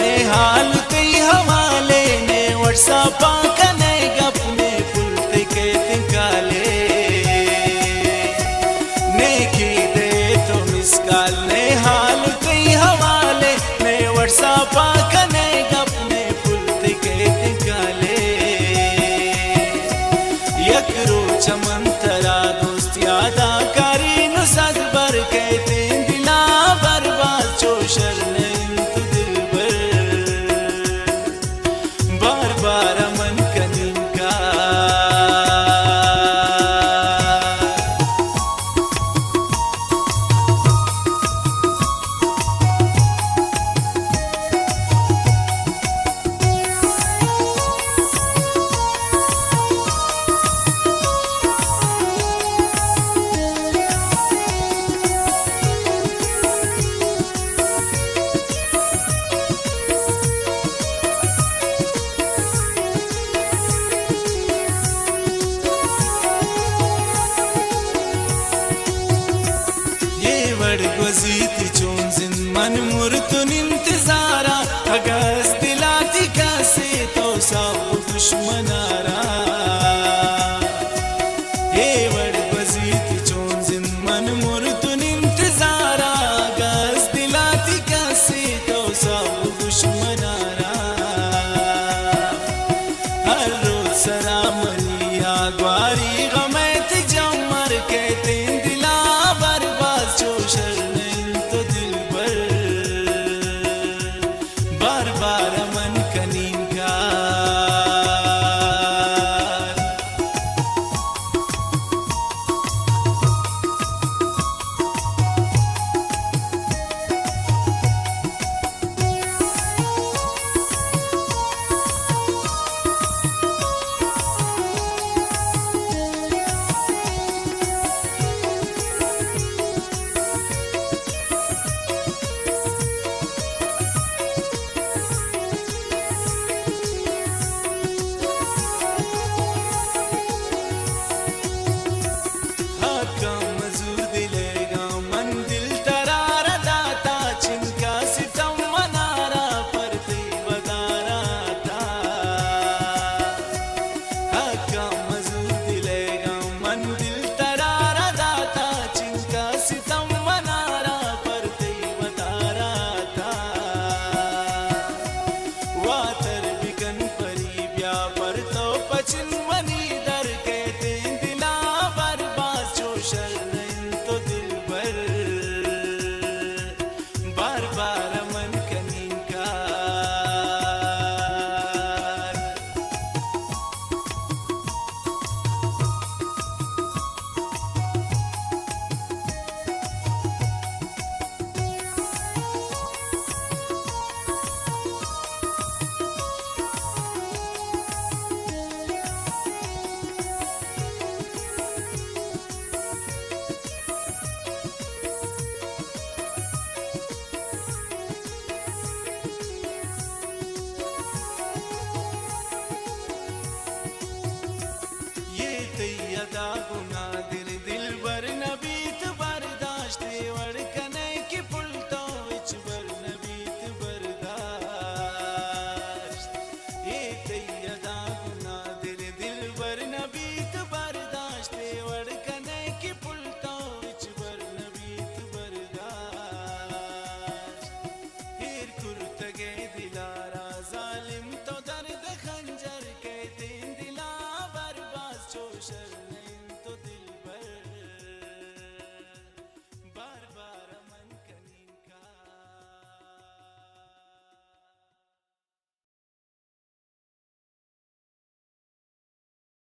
ने हाल कई हवाले ने व्हाट्सएप कने गपने पुलते के तिकाले ने की दे तो मिसकाल ने हाल कई हवाले ने व्हाट्सएप कने गपने पुलते के तिकाले यकरो चमंतरा दोस्त यादा करी नु सदबर कहते दिला बर्बाद चोशर ने Goziti chonzin man murtunin